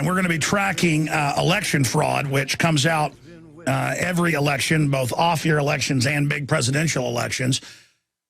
we're going to be tracking election fraud, which comes out every election, both off-year elections and big presidential elections.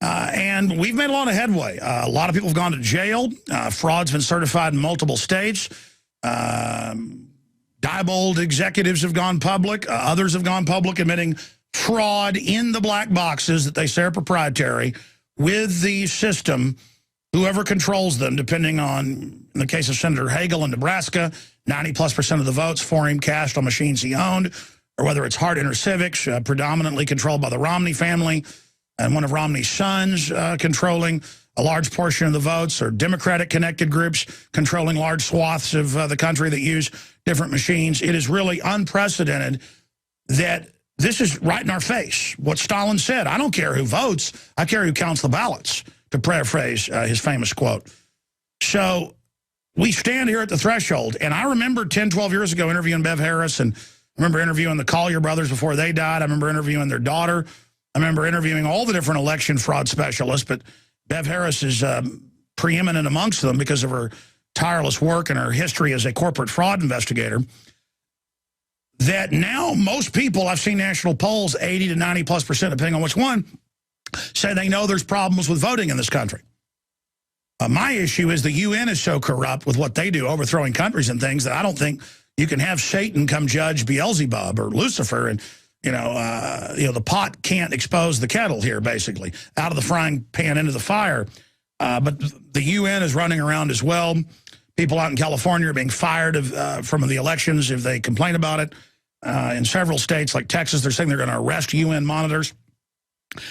And we've made a lot of headway. A lot of people have gone to jail. Fraud's been certified in multiple states. Diebold executives have gone public. Others have gone public admitting fraud in the black boxes that they say are proprietary with the system, whoever controls them, depending on, in the case of Senator Hagel in Nebraska, 90+% of the votes for him cast on machines he owned, or whether it's Hart InterCivics, predominantly controlled by the Romney family, and one of Romney's sons controlling a large portion of the votes, or Democratic-connected groups controlling large swaths of the country that use different machines. It is really unprecedented that this is right in our face. What Stalin said, I don't care who votes, I care who counts the ballots, to paraphrase his famous quote. So we stand here at the threshold, and I remember 10, 12 years ago interviewing Bev Harris, and I remember interviewing the Collier brothers before they died. I remember interviewing their daughter. I remember interviewing all the different election fraud specialists, but Bev Harris is preeminent amongst them because of her tireless work and her history as a corporate fraud investigator. That now most people, I've seen national polls, 80 to 90+%, depending on which one, say they know there's problems with voting in this country. My issue is the UN is so corrupt with what they do, overthrowing countries and things, that I don't think you can have Satan come judge Beelzebub or Lucifer, and the pot can't expose the kettle here, basically, out of the frying pan into the fire. But the UN is running around as well. People out in California are being fired from the elections if they complain about it. In several states like Texas, they're saying they're going to arrest UN monitors.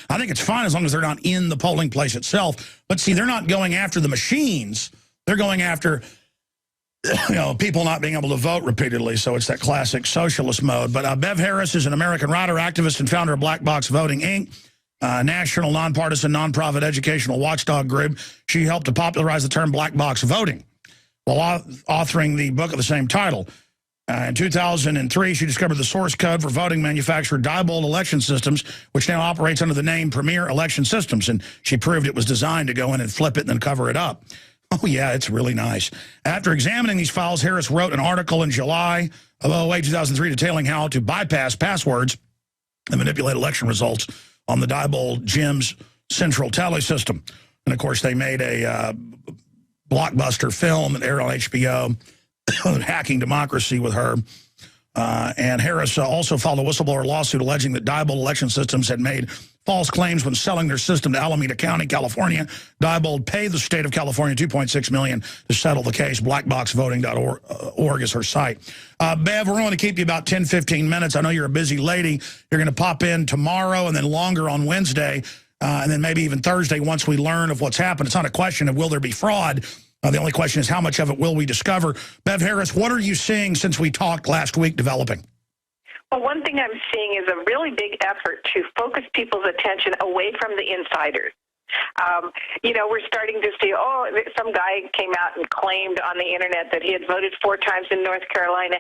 I think it's fine as long as they're not in the polling place itself. But see, they're not going after the machines. They're going after people not being able to vote repeatedly. So it's that classic socialist mode. But Bev Harris is an American writer, activist, and founder of Black Box Voting, Inc., national nonpartisan nonprofit educational watchdog group. She helped to popularize the term black box voting while authoring the book of the same title. In 2003, she discovered the source code for voting manufacturer Diebold Election Systems, which now operates under the name Premier Election Systems, and she proved it was designed to go in and flip it and then cover it up. Oh, yeah, it's really nice. After examining these files, Harris wrote an article in July of 2003, detailing how to bypass passwords and manipulate election results on the Diebold GEMS central tally system. And, of course, they made a blockbuster film that aired on HBO, Hacking Democracy, with her. And Harris also filed a whistleblower lawsuit alleging that Diebold Election Systems had made false claims when selling their system to Alameda County, California. Diebold paid the state of California $2.6 million to settle the case. Blackboxvoting.org is her site. Bev, we're going to keep you about 10, 15 minutes. I know you're a busy lady. You're going to pop in tomorrow and then longer on Wednesday, and then maybe even Thursday once we learn of what's happened. It's not a question of will there be fraud. The only question is how much of it will we discover. Bev Harris, what are you seeing since we talked last week developing? Well, one thing I'm seeing is a really big effort to focus people's attention away from the insiders. We're starting to see, some guy came out and claimed on the internet that he had voted 4 times in North Carolina.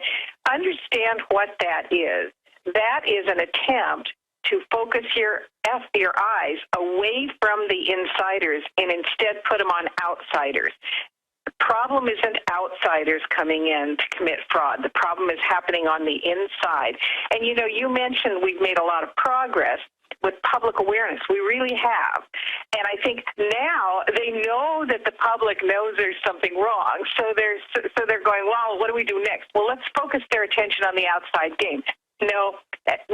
Understand what that is. That is an attempt to focus your eyes away from the insiders and instead put them on outsiders. The problem isn't outsiders coming in to commit fraud. The problem is happening on the inside. And, you mentioned we've made a lot of progress with public awareness. We really have. And I think now they know that the public knows there's something wrong. So they're going, well, what do we do next? Well, let's focus their attention on the outside game. No,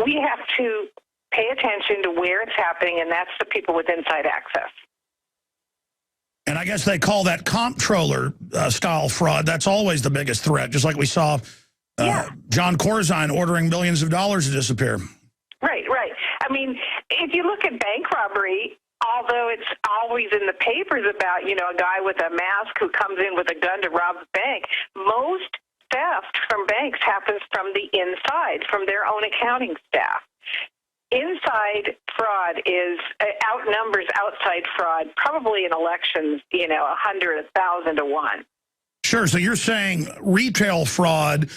we have to pay attention to where it's happening, and that's the people with inside access. And I guess they call that comptroller style fraud. That's always the biggest threat, just like we saw John Corzine ordering millions of dollars to disappear. Right. I mean, if you look at bank robbery, although it's always in the papers about, a guy with a mask who comes in with a gun to rob the bank, most theft from banks happens from the inside, from their own accounting staff. Inside fraud outnumbers outside fraud, probably in elections, 100, 1,000 to 1. Sure. So you're saying retail fraud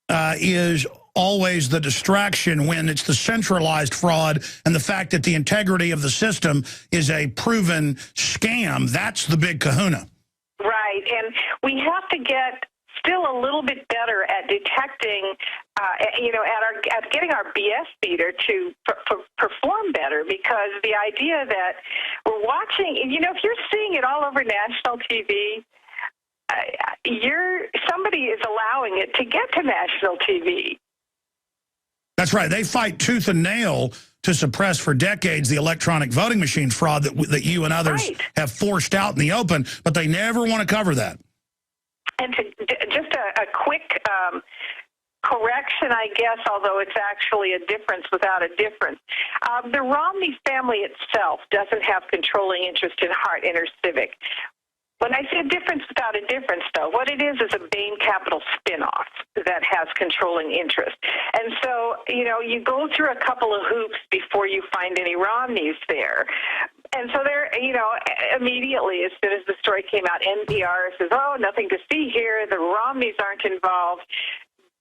is always the distraction when it's the centralized fraud, and the fact that the integrity of the system is a proven scam, that's the big kahuna. Right. And we have to get still a little bit better at detecting, at getting our BS meter to perform better, because the idea that we're watching, if you're seeing it all over national TV, somebody is allowing it to get to national TV. That's right. They fight tooth and nail to suppress for decades the electronic voting machine fraud that you and others have forced out in the open, but they never want to cover that. And just a quick correction, I guess, although it's actually a difference without a difference. The Romney family itself doesn't have controlling interest in Hart Intercivic. When I say difference without a difference, though, what it is a Bain Capital spinoff that has controlling interest. And so, you go through a couple of hoops before you find any Romneys there. And so they're, immediately, as soon as the story came out, NPR says, oh, nothing to see here, the Romneys aren't involved,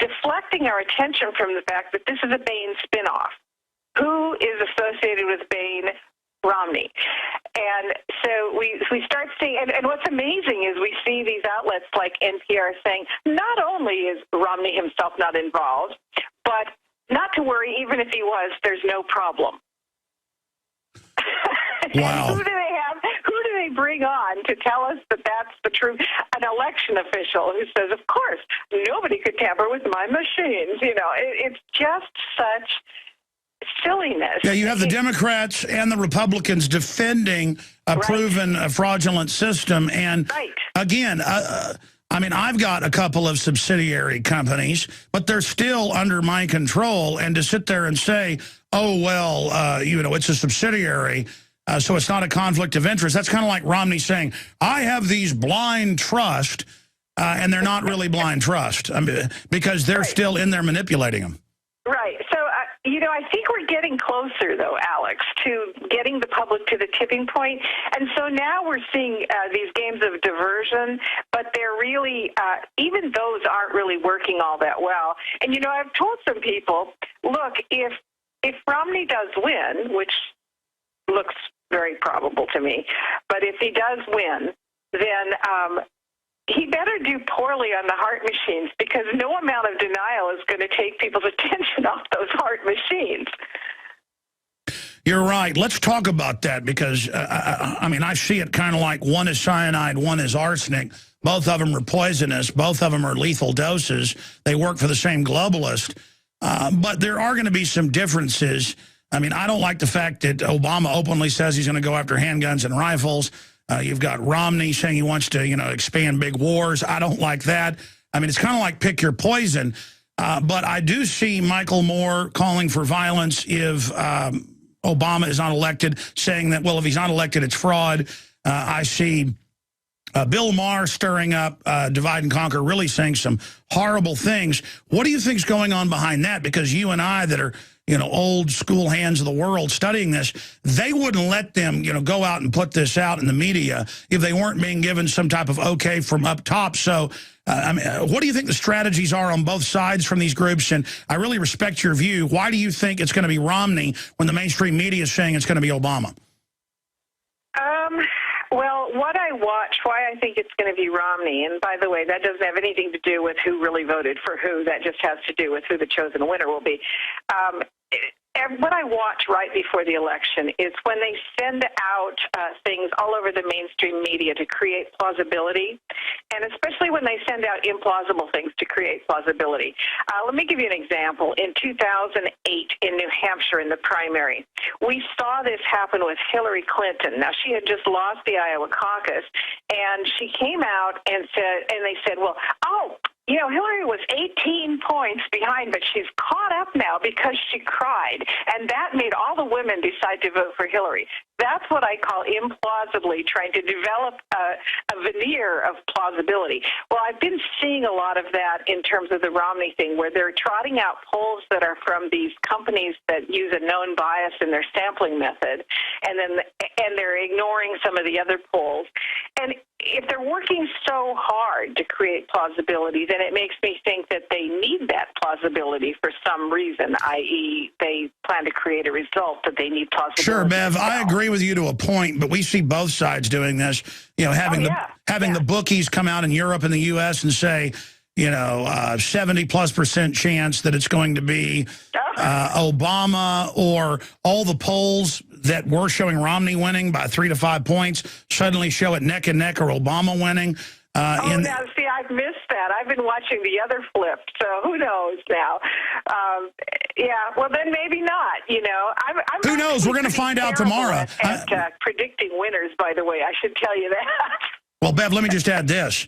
deflecting our attention from the fact that this is a Bain spinoff. Who is associated with Bain? Romney. And so we start seeing, and what's amazing is we see these outlets like NPR saying not only is Romney himself not involved, but not to worry, even if he was, there's no problem. Wow. Who do they have? Who do they bring on to tell us that that's the truth? An election official who says, of course, nobody could tamper with my machines. It's just such silliness. Yeah, you have the Democrats and the Republicans defending a proven fraudulent system. And again, I've got a couple of subsidiary companies, but they're still under my control. And to sit there and say, oh, well, it's a subsidiary, so it's not a conflict of interest. That's kind of like Romney saying, I have these blind trust, and they're not really blind trust because they're still in there manipulating them. Right. So, I think we're getting closer, though, Alex, to getting the public to the tipping point. And so now we're seeing these games of diversion, but they're really, even those aren't really working all that well. And, I've told some people, look, if Romney does win, which looks very probable to me, but if he does win, then he better do poorly on the heart machines, because no amount of denial is going to take people's attention off those heart machines. You're right. Let's talk about that, because, I see it kind of like one is cyanide, one is arsenic. Both of them are poisonous. Both of them are lethal doses. They work for the same globalist. But there are going to be some differences. I don't like the fact that Obama openly says he's going to go after handguns and rifles. You've got Romney saying he wants to, expand big wars. I don't like that. It's kind of like pick your poison. But I do see Michael Moore calling for violence if Obama is not elected, saying that, well, if he's not elected, it's fraud. I see Bill Maher stirring up divide and conquer, really saying some horrible things. What do you think's going on behind that? Because you and I that are, old school hands of the world studying this, they wouldn't let them, go out and put this out in the media if they weren't being given some type of okay from up top. So, what do you think the strategies are on both sides from these groups? And I really respect your view. Why do you think it's going to be Romney when the mainstream media is saying it's going to be Obama? Well, what I watch, why I think it's going to be Romney, and by the way, that doesn't have anything to do with who really voted for who. That just has to do with who the chosen winner will be. What I watch right before the election is when they send out things all over the mainstream media to create plausibility, and especially when they send out implausible things to create plausibility. Let me give you an example. In 2008 in New Hampshire in the primary, we saw this happen with Hillary Clinton. Now, she had just lost the Iowa caucus, and she came out and they said, well, Hillary was 18 points behind, but she's caught up now because she cried. And that made all the women decide to vote for Hillary. That's what I call implausibly trying to develop a veneer of plausibility. Well, I've been seeing a lot of that in terms of the Romney thing, where they're trotting out polls that are from these companies that use a known bias in their sampling method, and they're ignoring some of the other polls. And if they're working so hard to create plausibility, then it makes me think that they need that plausibility for some reason, i.e. they plan to create a result that they need plausibility. Sure, Bev, I agree with you to a point, but we see both sides doing this. Having the bookies come out in Europe and the U.S. and say, 70+% chance that it's going to be Obama, or all the polls that were showing Romney winning by 3 to 5 points suddenly show it neck and neck or Obama winning. Now, see, I've missed that. I've been watching the other flip, so who knows now? Well, then maybe not, I'm who knows? We're going to find out tomorrow. At predicting winners, by the way, I should tell you that. Well, Bev, let me just add this.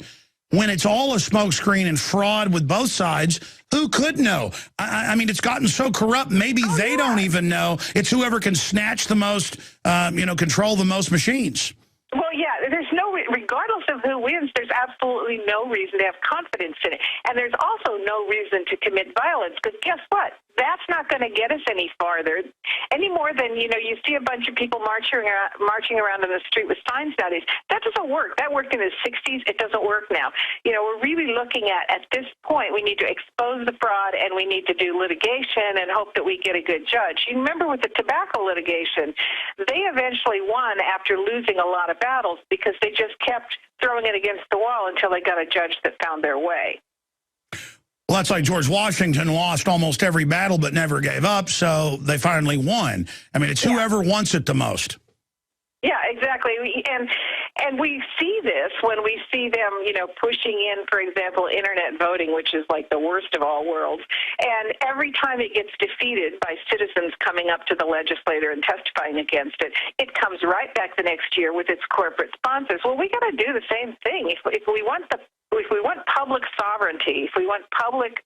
When it's all a smokescreen and fraud with both sides, who could know? I mean, it's gotten so corrupt, maybe they don't even know. It's whoever can snatch the most, control the most machines. Well, yeah, regardless of who wins, there's absolutely no reason to have confidence in it. And there's also no reason to commit violence, because guess what? That's not going to get us any farther, any more than, you see a bunch of people marching around in the street with signs nowadays. That doesn't work. That worked in the 60s. It doesn't work now. We're really looking at this point, we need to expose the fraud, and we need to do litigation and hope that we get a good judge. You remember with the tobacco litigation, they eventually won after losing a lot of battles because they just kept throwing it against the wall until they got a judge that found their way. Well, that's like George Washington lost almost every battle but never gave up, so they finally won. I mean, it's whoever wants it the most. Yeah, exactly. And we see this when we see them, pushing in, for example, internet voting, which is like the worst of all worlds. And every time it gets defeated by citizens coming up to the legislator and testifying against it, it comes right back the next year with its corporate sponsors. Well, we got to do the same thing. If we want public sovereignty, if we want public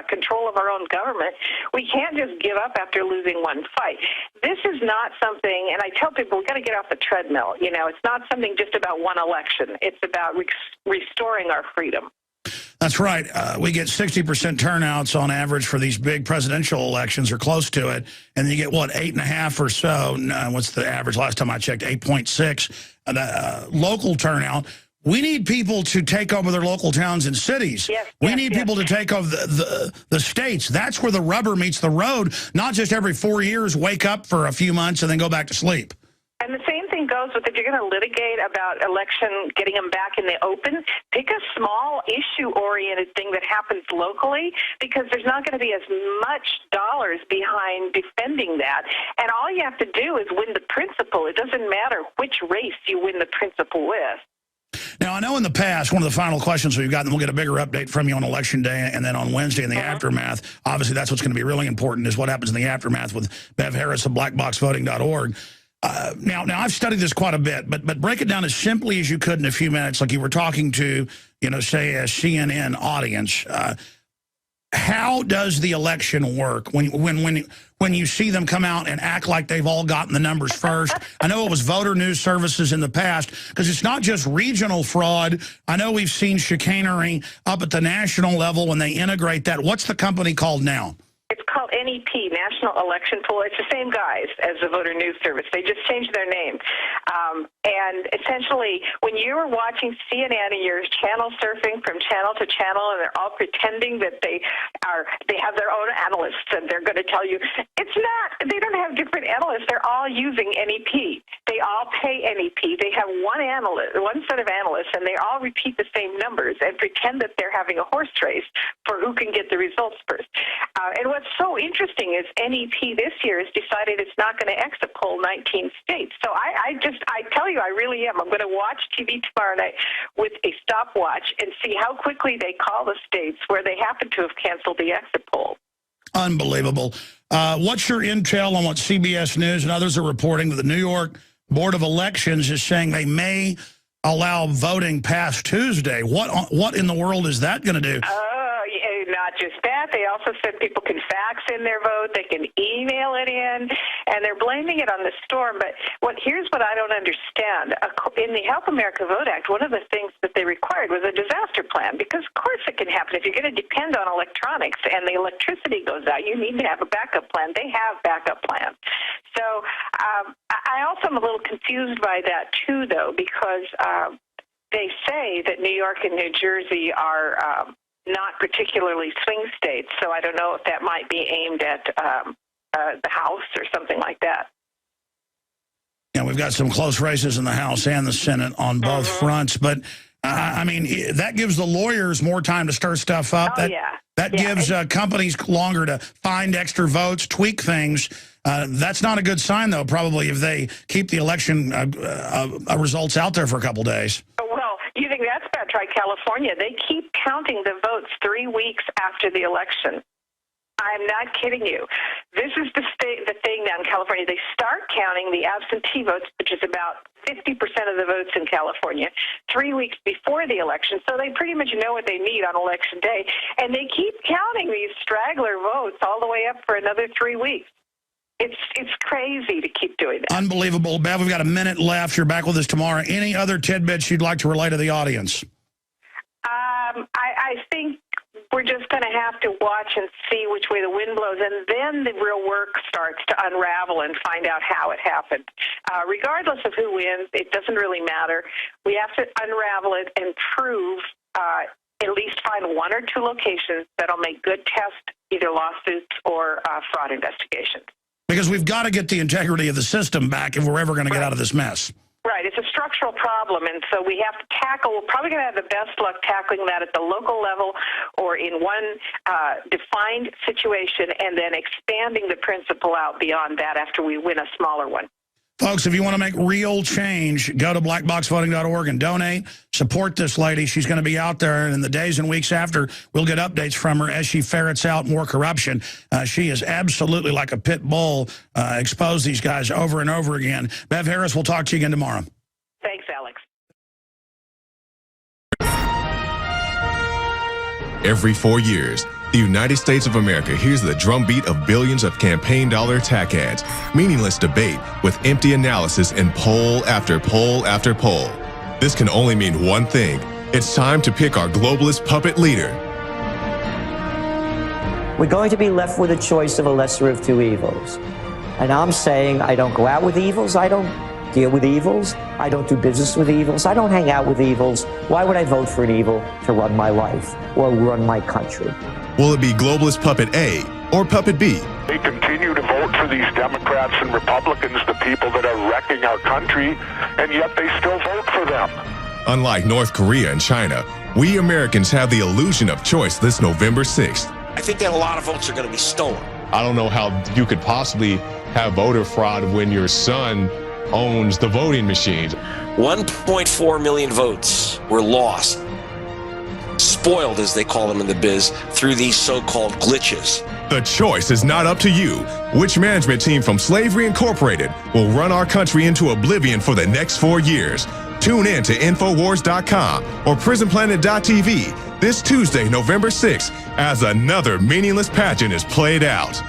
control of our own government, we can't just give up after losing one fight. This is not something, and I tell people, we've got to get off the treadmill. It's not something just about one election. It's about restoring our freedom. That's right. We get 60% turnouts on average for these big presidential elections, or close to it. And then you get, 8.5 or so. What's the average? Last time I checked, 8.6. Local turnout. We need people to take over their local towns and cities. We need people to take over the states. That's where the rubber meets the road, not just every 4 years wake up for a few months and then go back to sleep. And the same thing goes with, if you're going to litigate about election, getting them back in the open, pick a small issue-oriented thing that happens locally, because there's not going to be as much dollars behind defending that. And all you have to do is win the principle. It doesn't matter which race you win the principle with. Now, I know in the past, one of the final questions we've gotten, we'll get a bigger update from you on Election Day and then on Wednesday in the aftermath. Obviously, that's what's going to be really important, is what happens in the aftermath with Bev Harris of blackboxvoting.org. Now, I've studied this quite a bit, but break it down as simply as you could in a few minutes, like you were talking to, say, a CNN audience. How does the election work when you see them come out and act like they've all gotten the numbers first? I know it was voter news services in the past, because it's not just regional fraud. I know we've seen chicanery up at the national level when they integrate that. What's the company called now? It's called NEP, National Election Pool. It's the same guys as the Voter News Service. They just changed their name. And essentially, when you're watching CNN and you're channel surfing from channel to channel, and they're all pretending that they have their own analysts, and they're going to tell you, it's not. They don't have different analysts. They're all using NEP. They all pay NEP. They have one set of analysts, and they all repeat the same numbers and pretend that they're having a horse race for who can get the results first. And what's so interesting is NEP this year has decided it's not going to exit poll 19 states. So I tell you, I really am. I'm going to watch TV tomorrow night with a stopwatch and see how quickly they call the states where they happen to have canceled the exit poll. Unbelievable. What's your intel on what CBS News and others are reporting that the New York Board of Elections is saying they may allow voting past Tuesday? What in the world is that going to do? Not just that, they also said people can fax in their vote, they can email it in, and they're blaming it on the storm. But here's what I don't understand. In the Help America Vote Act, one of the things that they required was a disaster plan, because of course it can happen. If you're going to depend on electronics and the electricity goes out, you need to have a backup plan. They have backup plans. So I also am a little confused by that too, though, because they say that New York and New Jersey are not particularly swing states, so I don't know if that might be aimed at the House or something like that. Yeah, we've got some close races in the House and the Senate on both fronts, but I mean, that gives the lawyers more time to stir stuff up. That gives companies longer to find extra votes, tweak things. That's not a good sign, though, probably, if they keep the election results out there for a couple days. Well, you think that's bad? Try California. They keep counting the votes 3 weeks after the election. I'm not kidding you. This is the thing down in California. They start counting the absentee votes, which is about 50% of the votes in California, 3 weeks before the election. So they pretty much know what they need on election day. And they keep counting these straggler votes all the way up for another 3 weeks. It's crazy to keep doing that. Unbelievable. Bev, we've got a minute left. You're back with us tomorrow. Any other tidbits you'd like to relay to the audience? I think we're just going to have to watch and see which way the wind blows, and then the real work starts to unravel and find out how it happened. Regardless of who wins, it doesn't really matter. We have to unravel it and prove, at least find 1 or 2 locations that'll make good test, either lawsuits or fraud investigations. Because we've got to get the integrity of the system back if we're ever going to get out of this mess. Right. It's a structural problem, and so we have to tackle, we're probably going to have the best luck tackling that at the local level or in one defined situation, and then expanding the principle out beyond that after we win a smaller one. Folks, if you want to make real change, go to blackboxvoting.org and donate. Support this lady. She's going to be out there, and in the days and weeks after, we'll get updates from her as she ferrets out more corruption. She is absolutely like a pit bull, expose these guys over and over again. Bev Harris, we'll talk to you again tomorrow. Thanks, Alex. Every 4 years, the United States of America hears the drumbeat of billions of campaign dollar attack ads, meaningless debate with empty analysis and poll after poll after poll. This can only mean one thing. It's time to pick our globalist puppet leader. We're going to be left with a choice of a lesser of 2 evils. And I'm saying I don't go out with evils. I don't deal with evils. I don't do business with evils. I don't hang out with evils. Why would I vote for an evil to run my life or run my country? Will it be globalist puppet A or puppet B? They continue to vote for these Democrats and Republicans, the people that are wrecking our country, and yet they still vote for them. Unlike North Korea and China, we Americans have the illusion of choice this November 6th. I think that a lot of votes are going to be stolen. I don't know how you could possibly have voter fraud when your son owns the voting machines. 1.4 million votes were lost, spoiled as they call them in the biz, through these so-called glitches. The choice is not up to you. Which management team from Slavery Incorporated will run our country into oblivion for the next 4 years? Tune in to Infowars.com or PrisonPlanet.tv this Tuesday, November 6th, as another meaningless pageant is played out.